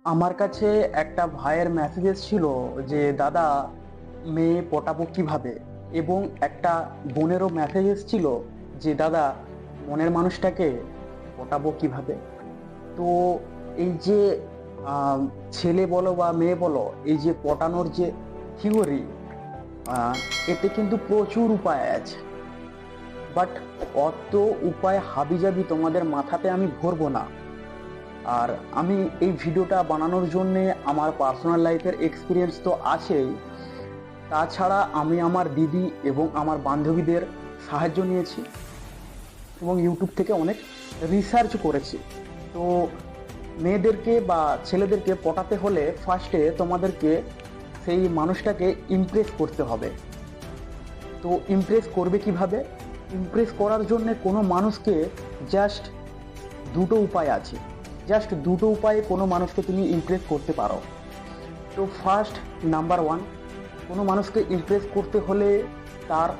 আমার কাছে একটা ভাইয়ের মেসেজ এসেছিল যে দাদা মেয়ে পটাবো কিভাবে, এবং একটা বোনেরও মেসেজ এসেছিল যে দাদা মনের মানুষটাকে পটাবো কিভাবে। তো এই যে আহ, ছেলে বলো বা মেয়ে বলো, এই যে পটানোর যে থিওরি, এতে কিন্তু প্রচুর উপায় আছে। বাট অত উপায় হাবিজাবি তোমাদের মাথাতে আমি ভরবো না। আর আমি এই ভিডিওটা বানানোর জন্য আমার পার্সোনাল লাইফের এক্সপিরিয়েন্স তো আছেই, তাছাড়া আমি আমার দিদি এবং আমার বান্ধবীদের সাহায্য নিয়েছি এবং ইউটিউব থেকে অনেক রিসার্চ করেছি। তো মেয়েদেরকে বা ছেলেদেরকে পটাতে হলে ফার্স্টে তোমাদেরকে সেই মানুষটাকে ইমপ্রেস করতে হবে। তো ইমপ্রেস করবে কিভাবে? ইমপ্রেস করার জন্য কোনো মানুষকে জাস্ট দুটো উপায় আছে। জাস্ট দুটো উপায়ে কোনো মানুষকে তুমি ইমপ্রেস করতে পারো। তো ফার্স্ট, নাম্বার ওয়ান, কোনো মানুষকে ইমপ্রেস করতে হলে তার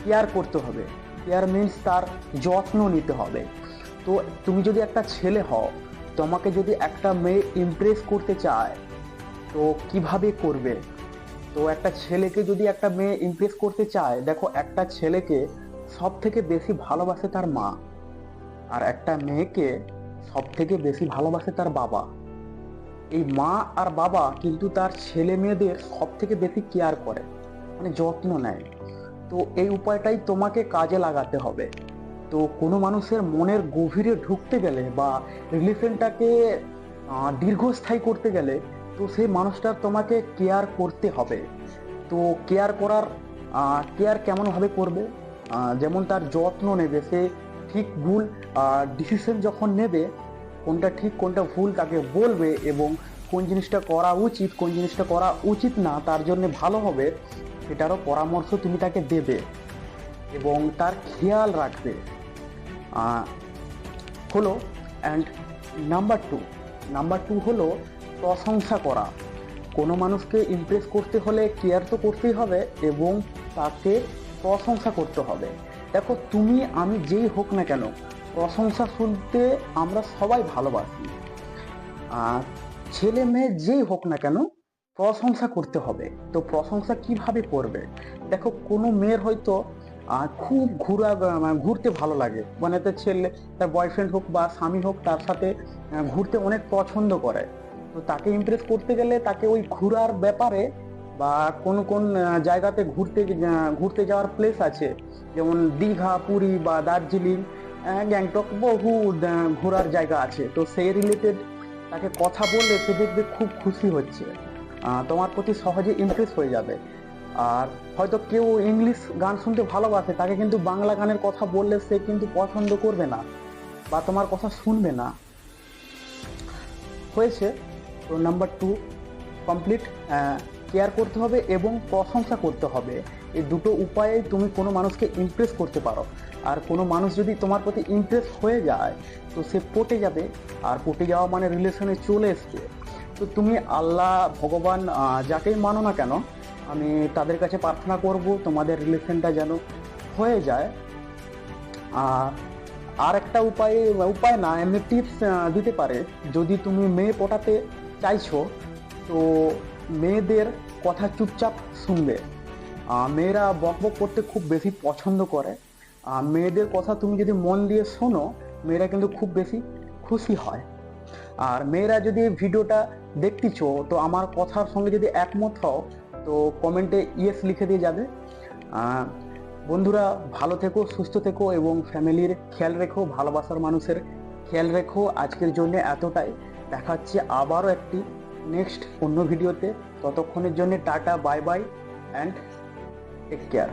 কেয়ার করতে হবে। কেয়ার মিন্স তার যত্ন নিতে হবে। তো তুমি যদি একটা ছেলে হও, তোমাকে যদি একটা মেয়ে ইমপ্রেস করতে চায়, তো কিভাবে করবে? তো একটা ছেলেকে যদি একটা মেয়ে ইমপ্রেস করতে চায়, দেখো একটা ছেলেকে সব থেকে বেশি ভালোবাসে তার মা, আর একটা মেয়েকে সব থেকে বেশি ভালোবাসে তার বাবা। এই মা আর বাবা কিন্তু তার ছেলে মেয়েদের সব থেকে বেশি কেয়ার করে, মানে যত্ন নেয়। তো এই উপায়টাই তোমাকে কাজে লাগাতে হবে। তো কোনো মানুষের মনের গভীরে ঢুকতে গেলে বা রিলেশনটাকে দীর্ঘস্থায়ী করতে গেলে, তো সেই মানুষটার তোমাকে কেয়ার করতে হবে। তো কেয়ার করার কেয়ার কেমনভাবে করবে? যেমন তার যত্ন নেবে, সে ঠিক ভুল ডিসিশন যখন নেবে, কোনটা ঠিক কোনটা ভুল তাকে বলবে, এবং কোন জিনিসটা করা উচিত কোন জিনিসটা করা উচিত না, তার জন্য ভালো হবে সেটারও পরামর্শ তুমি তাকে দেবে এবং তার খেয়াল রাখবে। আহ, হলো। অ্যান্ড নাম্বার টু হলো প্রশংসা করা। কোনো মানুষকে ইমপ্রেস করতে হলে কেয়ার তো করতেই হবে এবং তাকে প্রশংসা করতে হবে। দেখো, তুমি আমি যেই হোক না কেন, প্রশংসা শুনতে আমরা সবাই ভালোবাসি। আর ছেলে মেয়ে যেই হোক না কেন, প্রশংসা করতে হবে। তো প্রশংসা কিভাবে করবে? দেখো, কোনো মেয়ের হয়তো খুব ঘুরতে ভালো লাগে, মানে তার ছেলে, তার বয়ফ্রেন্ড হোক বা স্বামী হোক, তার সাথে ঘুরতে অনেক পছন্দ করে। তো তাকে ইমপ্রেস করতে গেলে তাকে ওই ঘোরার ব্যাপারে বা কোন কোন জায়গাতে ঘুরতে যাওয়ার প্লেস আছে, যেমন দীঘা, পুরী বা দার্জিলিং, গ্যাংটক, বহু ঘোরার জায়গা আছে। তো সেই রিলেটেড তাকে কথা বললে সে দেখবে খুব খুশি হচ্ছে, তোমার প্রতি সহজে ইমপ্রেস হয়ে যাবে। আর হয়তো কেউ ইংলিশ গান শুনতে ভালোবাসে, তাকে কিন্তু বাংলা গানের কথা বললে সে কিন্তু পছন্দ করবে না বা তোমার কথা শুনবে না। হয়েছে। তো নাম্বার টু কমপ্লিট, কেয়ার করতে হবে এবং প্রশংসা করতে হবে। এই দুটো উপায়ে তুমি কোনো মানুষকে ইমপ্রেস করতে পারো। আর কোনো মানুষ যদি তোমার প্রতি ইমপ্রেস হয়ে যায়, তো সে পটে যাবে। আর পটে যাওয়া মানে রিলেশনে চলে এসছে। তো তুমি আল্লাহ, ভগবান, যাকেই মানো না কেন, আমি তাদের কাছে প্রার্থনা করব তোমাদের রিলেশনটা যেন হয়ে যায়। আহ, আর একটা উপায়, উপায় না, এমনি টিপস দিতে পারে। যদি তুমি মেয়ে পটাতে চাইছো, তো মেয়েদের কথা চুপচাপ শুনবে। মেয়েরা বকবক করতে খুব বেশি পছন্দ করে। মেয়েদের কথা তুমি যদি মন দিয়ে শোনো, মেয়েরা কিন্তু খুব বেশি খুশি হয়। আর মেয়েরা যদি এই ভিডিওটা দেখতেছো, তো আমার কথার সঙ্গে যদি একমত হও, তো কমেন্টে ইয়েস লিখে দিয়ে যাবে। আহ, বন্ধুরা, ভালো থেকো, সুস্থ থেকো এবং ফ্যামিলির খেয়াল রেখো, ভালোবাসার মানুষের খেয়াল রেখো। আজকের জন্য এতটাই। দেখা হচ্ছে আবারও একটি নেক্সট অন্য ভিডিওতে। ততক্ষণের জন্য tata, bye bye, and take care.